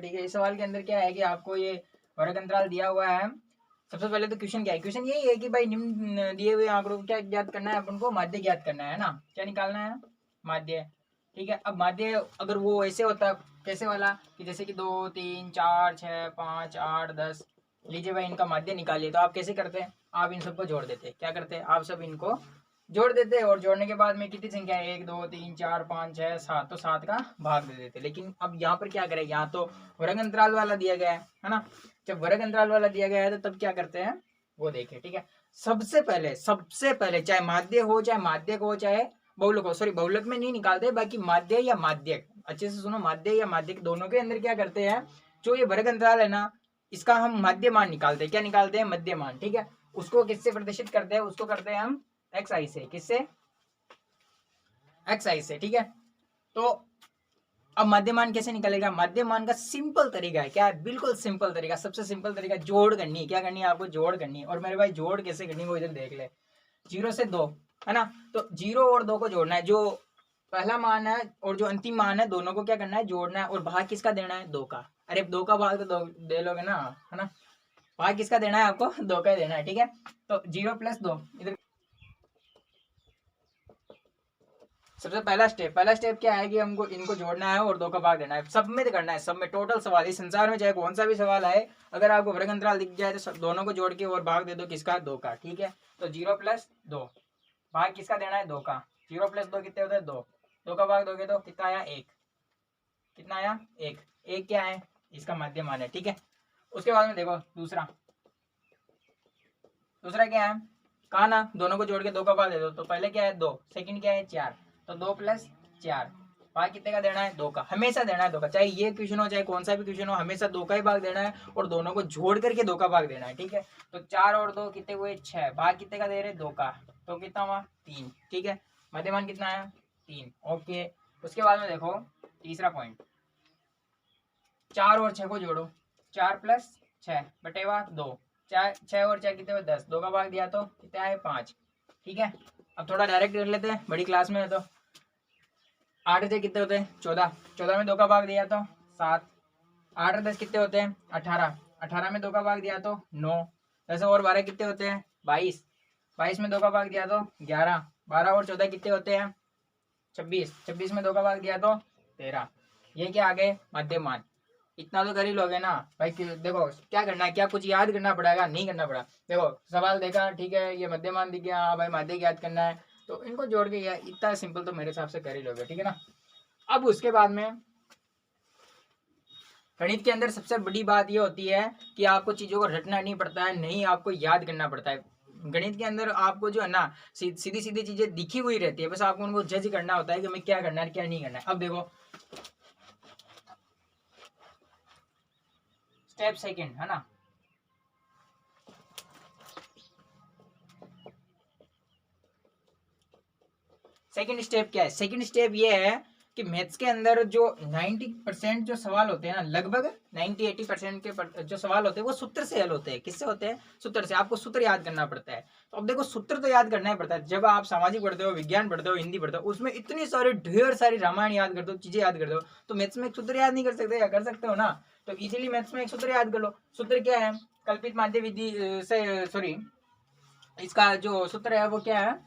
ठीक है। इस सवाल के अंदर क्या है कि आपको ये वर्ग अंतराल दिया हुआ है। सबसे पहले तो क्वेश्चन क्या है, क्वेश्चन यही है कि भाई निम्न दिए हुए आंकड़ों को क्या ज्ञात करना है, अपन को माध्य ज्ञात करना है ना, क्या निकालना है, माध्य। ठीक है, अब माध्य अगर वो ऐसे होता, कैसे वाला कि जैसे कि 2 3 4 6 5 8 10, लीजिए भाई इनका माध्य निकालिए, तो आप कैसे करते हैं, आप इन सबको जोड़ देते, क्या करते हैं आप सब इनको जोड़ देते हैं, और जोड़ने के बाद में कितनी संख्या है, 1 2 3 4 5 6 7, तो 7 का भाग दे देते। लेकिन अब यहाँ पर क्या करें, यहाँ तो वर्ग अंतराल वाला दिया गया है ना, जब वर्ग अंतराल वाला दिया गया है तो तब क्या करते हैं वो देखें। ठीक है, सबसे पहले चाहे माध्य हो, चाहे माध्यक हो, चाहे बहुलक हो, सॉरी बहुलक में नहीं निकालते, बाकी माध्य या माध्यक, अच्छे से सुनो, माध्य या माध्यक दोनों के अंदर क्या करते हैं, जो ये वर्ग अंतराल है ना, इसका हम मध्य मान निकालते हैं, क्या निकालते हैं, मध्य मान। ठीक है, उसको किससे प्रदर्शित करते हैं, उसको करते हैं हम एक्स आई से, किससे, एक्स आई से। ठीक है, तो अब मध्यमान कैसे निकलेगा, मध्यमान का सिंपल तरीका है, क्या है, बिल्कुल सिंपल तरीका, सबसे सिंपल तरीका, जोड़ करनी है, क्या करनी है आपको, जोड़ करनी है। और मेरे भाई जोड़ कैसे करनी है वो इधर देख ले, 0 से 2 है ना, तो 0 और 2 को जोड़ना है, जो पहला मान है और जो अंतिम मान है दोनों को क्या करना है, जोड़ना है, और भाग किसका देना है, 2 का। अरे 2 का भाग तो दे लोगे ना, है ना, भाग किसका देना है आपको, 2 का ही देना है। ठीक है, तो 0 + 2 इधर सबसे पहला स्टेप क्या है कि हमको इनको जोड़ना है और 2 का भाग देना है, सब में करना है, सब में, टोटल सवाल इस संसार में चाहे कौन सा भी सवाल आए, अगर आपको वर्ग अंतराल दिख जाए तो दोनों को जोड़ के और भाग दे दो, किसका, 2 का। ठीक है, तो 0 + 2 भाग किसका देना है, 2 का। 0 + 2 कितने होते हैं, 2, 2 का भाग दोगे तो कितना आया, 1, कितना आया, 1, 1 क्या है, इसका मध्य मान है। ठीक है, उसके बाद में देखो दूसरा क्या है, कहा ना, दोनों को जोड़ के 2 का भाग दे दो, तो पहले क्या है 2, सेकंड क्या है 4, तो 2 + 4 भाग कितने का देना है, 2 का, हमेशा देना है 2 का, चाहे ये क्वेश्चन हो चाहे कौन सा भी क्वेश्चन हो, हमेशा 2 का ही भाग देना है, और दोनों को जोड़ करके 2 का भाग देना है। ठीक है, तो 4 और 2 कितने हुए, 6, भाग कितने का दे रहे, 2 का, तो कितना हुआ, 3। ठीक है, मध्यमान कितना है, 3। ओके, उसके बाद में देखो तीसरा पॉइंट, 4 और 6 को जोड़ो, 4 + 6 बटेवा 2, 6 और 6 कितने हुए, 10, 2 का भाग दिया तो कितना है, 5। ठीक है, अब थोड़ा डायरेक्ट कर लेते हैं, बड़ी क्लास में है तो 8 से कितने होते हैं, 14, 14 में 2 का भाग दिया तो 7, 8 और 10 कितने होते हैं, 18, 18 में 2 का भाग दिया तो 9, 10 और 12 कितने होते हैं, 22, 22 में 2 का भाग दिया तो 11, 12 और 14 कितने होते हैं, 26, 26 में 2 का भाग दिया तो 13। ये क्या आ गए, मध्यमान। इतना तो कर ही लोगे ना भाई, देखो क्या करना है, क्या कुछ याद करना पड़ेगा, नहीं करना पड़ा, देखो सवाल देखा, ठीक है, ये मध्यमान दिख गया, हाँ भाई माध्य याद करना है, तो इनको जोड़ के इतना सिंपल तो मेरे हिसाब से कर ही लोगे। ठीक है ना, अब उसके बाद में गणित के अंदर सबसे बड़ी बात ये होती है कि आपको चीजों को रटना नहीं पड़ता है, नहीं आपको याद करना पड़ता है। गणित के अंदर आपको जो है ना सीधी सीधी चीजें दिखी हुई रहती है, बस आपको उनको जज करना होता है कि हमें क्या करना है क्या नहीं करना है। अब देखो स्टेप सेकंड है ना, सेकंड स्टेप क्या है, सेकंड स्टेप ये है कि मैथ्स के अंदर जो 90% जो सवाल होते हैं ना, लगभग 90-80% के जो सवाल होते हैं वो सूत्र से हल होते हैं। किससे होते हैं, सूत्र से, आपको सूत्र याद करना पड़ता है। तो अब देखो सूत्र तो याद करना ही पड़ता है, जब आप सामाजिक पढ़ते हो, विज्ञान पढ़ते हो, हिंदी पढ़ते हो, उसमें इतनी सारी ढेर सारी रामायण याद करते हो, चीजें याद करते हो, तो मैथ्स में एक सूत्र याद नहीं कर सकते, या कर सकते हो ना, तो इसीलिए मैथ्स में एक सूत्र याद कर लो। सूत्र क्या है, कल्पित माध्य विधि से, सॉरी इसका जो सूत्र है वो क्या है,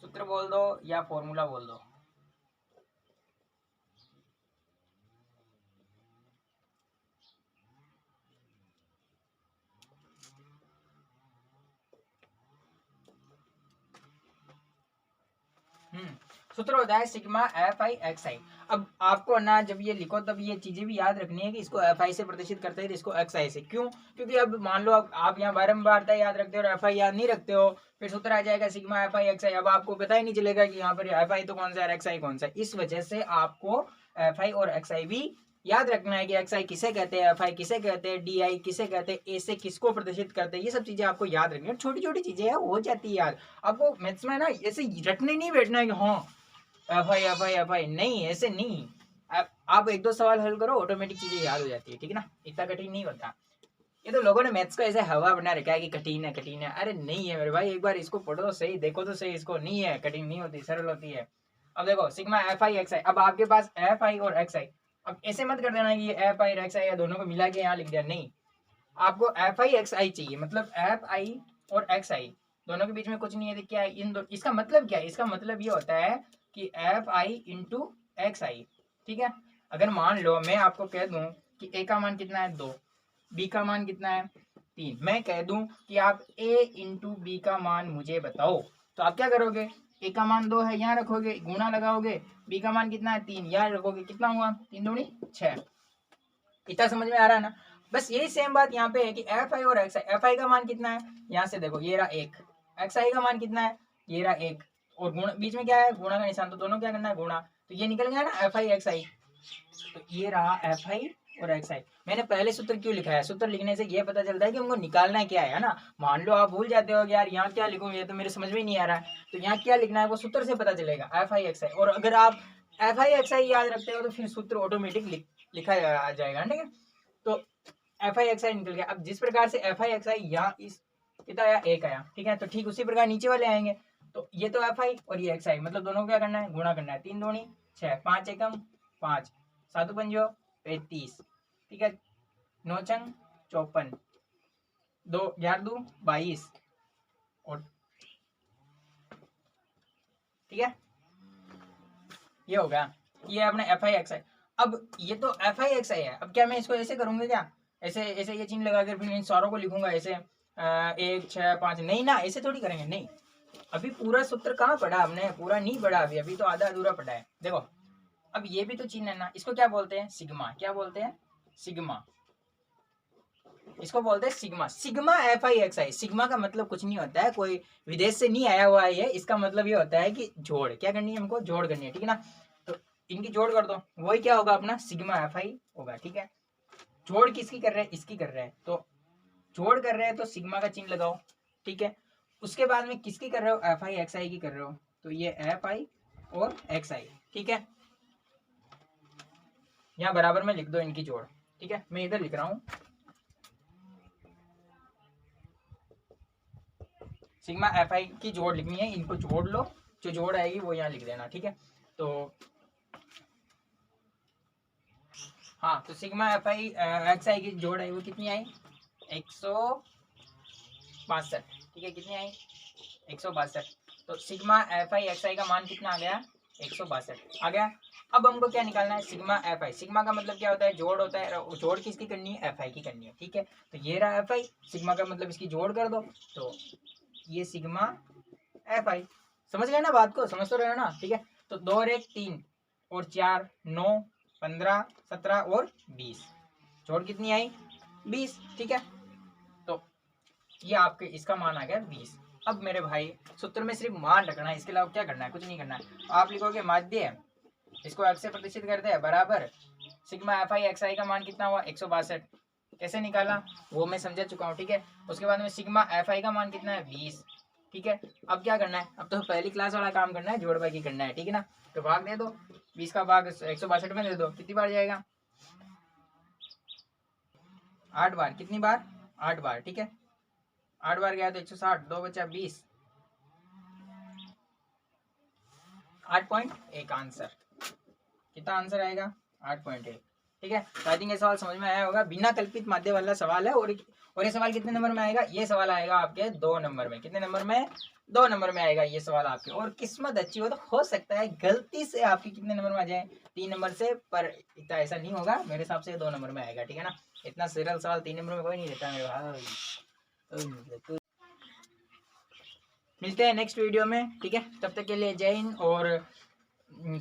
सूत्र बोल दो या फॉर्मूला बोल दो, सूत्र होता है सिग्मा एफ आई एक्स आई। अब आपको ना जब ये लिखो तब ये चीजें भी याद रखनी है कि इसको एफ आई से प्रदर्शित करते हैं, इसको एक्स आई से, क्यों, क्योंकि अब मान लो आप यहाँ बारम्बार याद रखते हो और एफ आई याद नहीं रखते हो, फिर सूत्र आ जाएगा सिग्मा एफ आई एक्स आई, अब आपको पता ही नहीं चलेगा कि यहाँ पर एफ आई तो कौन सा है, एक्स आई कौन सा है। इस वजह से आपको एफ आई और एक्स आई भी याद रखना है कि एक्स आई किसे कहते हैं, एफ आई किसे कहते हैं, डी आई किसे कहते हैं, ए से किसको प्रदर्शित करते हैं, ये सब चीजें आपको याद रखनी है। छोटी छोटी चीजें हैं, हो जाती है याद। आपको मैथ्स में ना ऐसे रटने नहीं बैठना है कि हाँ एफ आई नहीं, ऐसे नहीं। आप एक दो सवाल हल करो, ऑटोमेटिक चीजें याद हो जाती है। ठीक है ना, इतना कठिन नहीं होता। ये तो लोगों ने मैथ्स को ऐसे हवा बना रखा है कि कठिन है कठिन है, अरे नहीं है मेरे भाई, एक बार इसको पढ़ो तो सही, देखो तो सही, इसको नहीं है, कठिन नहीं होती, सरल होती है। अब देखो सिग्मा एफ आई एक्स आई, अब आपके पास एफ आई और एक्स आई, अब ऐसे मत कर देना कि ये एफ आई और एक्स आई या दोनों को मिला के यहाँ लिख दिया, नहीं, आपको एफ आई एक्स आई चाहिए, मतलब एफ आई और एक्स आई दोनों के बीच में कुछ नहीं है, क्या है इन दो, इसका मतलब क्या है, इसका मतलब ये होता है कि एफ आई इंटू एक्स आई, ठीक है। अगर मान लो मैं आपको कह दूं कि ए का मान कितना है 2, बी का मान कितना है 3, मैं कह दूं कि आप ए इंटू बी का मान मुझे बताओ, तो आप क्या करोगे, ए का मान 2 है यहाँ रखोगे, गुणा लगाओगे, बी का मान कितना है 3 यहाँ रखोगे, कितना हुआ 3 दूनी 6। इतना समझ में आ रहा है ना। बस यही सेम बात यहाँ पे है कि एफ आई और एक्स आई, एफ आई का मान कितना है, यहाँ से देखो ये रहा 1, एक्स आई का मान कितना है, ये रहा 1, और गुणा बीच में क्या है गुणा का निशान, तो दोनों क्या करना है गुणा, तो ये निकल गया ना एफ आई एक्स आई, तो ये रहा एफ आई और एक्स आई। मैंने पहले सूत्र क्यों लिखा है, सूत्र लिखने से ये पता चलता है कि हमको निकालना क्या है ना। मान लो आप भूल जाते हो कि यार यहाँ क्या लिखूं, ये तो मेरे समझ में नहीं आ रहा है, तो यहाँ क्या लिखना है वो सूत्र से पता चलेगा, एफ आई एक्स आई। और अगर आप एफ आई एक्स आई याद रखते हो तो फिर सूत्र ऑटोमेटिक लिखा आ जाएगा, ठीक है। तो एफ आई एक्स आई निकल गया। अब जिस प्रकार से एफ आई एक्स आई यहाँ इस कितना आया 1 आया, ठीक है, तो ठीक उसी प्रकार नीचे वाले आएंगे, तो ये तो एफ आई और ये एक्स आई, मतलब दोनों को क्या करना है गुणा करना है, 3 दूनी 6, 5 एकम 5, 7 पंजो 35, ठीक है, 9 छंग 54, 2 11 दो 22, और ठीक है, ये हो गया, ये अपने एफ आई एक्स आई। अब ये तो एफ आई एक्स आई है, अब क्या मैं इसको ऐसे करूंगा क्या, ऐसे ऐसे ये चिन्ह लगाकर फिर इन सारों को लिखूंगा ऐसे 1 6 5, नहीं ना, ऐसे थोड़ी करेंगे, नहीं। अभी पूरा सूत्र कहाँ पढ़ा हमने, पूरा नहीं पढ़ा अभी, अभी तो आधा अधूरा पढ़ा है। देखो अब ये भी तो चिन्ह है ना, इसको क्या बोलते हैं सिग्मा, क्या बोलते हैं सिग्मा, इसको बोलते हैं sigma, sigma F I x I. Sigma का मतलब कुछ नहीं होता है, कोई विदेश से नहीं आया हुआ है ये, इसका मतलब ये होता है कि जोड़, क्या करनी है हमको जोड़ करनी है, ठीक है ना। तो इनकी जोड़ कर दो, वही क्या होगा अपना सिग्मा एफ आई होगा, ठीक है। जोड़ किसकी कर रहे हैं, इसकी कर रहे हैं, तो जोड़ कर रहे हैं तो सिग्मा का चिन्ह लगाओ, ठीक है। उसके बाद में किसकी कर रहे हो, एफ आई एक्स आई की कर रहे हो, तो ये एफ आई और एक्स आई, ठीक है। यहाँ बराबर में लिख दो इनकी जोड़, ठीक है, मैं इधर लिख रहा हूँ सिग्मा एफ आई की जोड़ लिखनी है, इनको जोड़ लो, जो जोड़ आएगी वो यहाँ लिख देना, ठीक है। तो हाँ, तो सिग्मा एफ आई एक्स आई की जोड़ आई वो कितनी आई 162, ठीक है, कितनी आई 162। तो सिग्मा एफ आई एक्स आई का मान कितना आ गया 162 आ गया। अब हमको क्या निकालना है सिग्मा एफ आई, सिग्मा का मतलब क्या होता है जोड़ होता है, जोड़ किसकी करनी है एफ आई की करनी है, ठीक है। तो ये रहा एफ आई, सिग्मा का मतलब इसकी जोड़ कर दो, तो ये सिग्मा एफ आई, समझ गए ना बात को, समझ तो रहे हो ना, ठीक है। तो 2 और 1 3 और 4 9 15 17 और 20, जोड़ कितनी आई 20, ठीक है। तो ये आपके इसका मान आ गया 20। अब मेरे भाई सूत्र में सिर्फ मान रखना है, इसके अलावा क्या करना है, कुछ नहीं करना है। आप लिखोगे माध्य, इसको एक्स से प्रतिष्ठित करते हैं बराबर सिग्मा एफ आई एक्स आई का मान कितना हुआ 162, कैसे निकाला वो मैं समझा चुका हूँ, ठीक है। उसके बाद में सिग्मा एफ आई का मान कितना है 20, ठीक है। अब क्या करना है, अब तो पहली क्लास वाला काम करना है, जोड़ बाकी करना है, ठीक है ना। तो भाग दे दो, 20 का भाग 162 में दे दो, कितनी बार जाएगा 8 बार, कितनी बार 8 बार, ठीक है। 8 बार गया तो 160, 2 बचा 20, 8.1 आंसर, कितना आंसर आएगा 8.1, ठीक है। तो आई थिंक ये सवाल समझ में आया होगा, बिना कल्पित माध्य वाला सवाल है। और ये सवाल कितने नंबर में आएगा, ये सवाल आएगा आपके 2 नंबर में, कितने नंबर में 2 नंबर में आएगा ये सवाल आपके। और किस्मत अच्छी हो तो हो सकता है गलती से आपके कितने नंबर में आ जाए 3 नंबर से, पर इतना ऐसा नहीं होगा, मेरे हिसाब से 2 नंबर में आएगा, ठीक है ना। इतना सरल सवाल 3 नंबर में कोई नहीं देता मेरे भाई। मिलते हैं नेक्स्ट वीडियो में, ठीक है, तब तक के लिए जय हिंद। और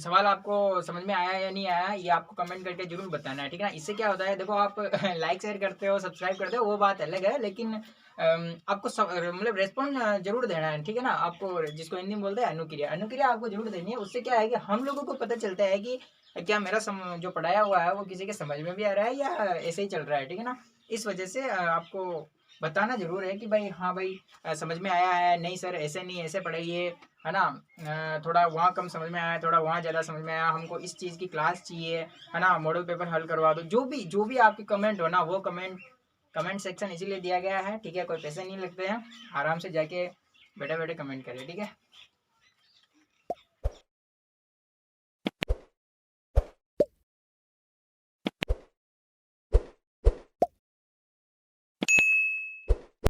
सवाल आपको समझ में आया या नहीं आया ये आपको कमेंट करके जरूर बताना है, ठीक है ना। इससे क्या होता है देखो, आप लाइक शेयर करते हो सब्सक्राइब करते हो वो बात अलग है, लेकिन आपको मतलब रेस्पॉन्ड जरूर देना है, ठीक है ना। आपको जिसको हिंदी में बोलते हैं अनुक्रिया, अनुक्रिया आपको जरूर देनी है। उससे क्या है कि हम लोगों को पता चलता है कि क्या मेरा जो पढ़ाया हुआ है वो किसी के समझ में भी आ रहा है या ऐसे ही चल रहा है, ठीक है ना। इस वजह से आपको बताना जरूर है कि भाई हाँ भाई समझ में आया है, नहीं सर ऐसे नहीं ऐसे पढ़ाइए, है ना। थोड़ा वहाँ कम समझ में आया, थोड़ा वहाँ ज़्यादा समझ में आया, हमको इस चीज़ की क्लास चाहिए, है ना, मॉडल पेपर हल करवा दो। जो भी आपके कमेंट हो ना, वो कमेंट सेक्शन इसीलिए दिया गया है, ठीक है। कोई पैसे नहीं लगते हैं, आराम से जाके बैठे बैठे कमेंट करिए, ठीक है।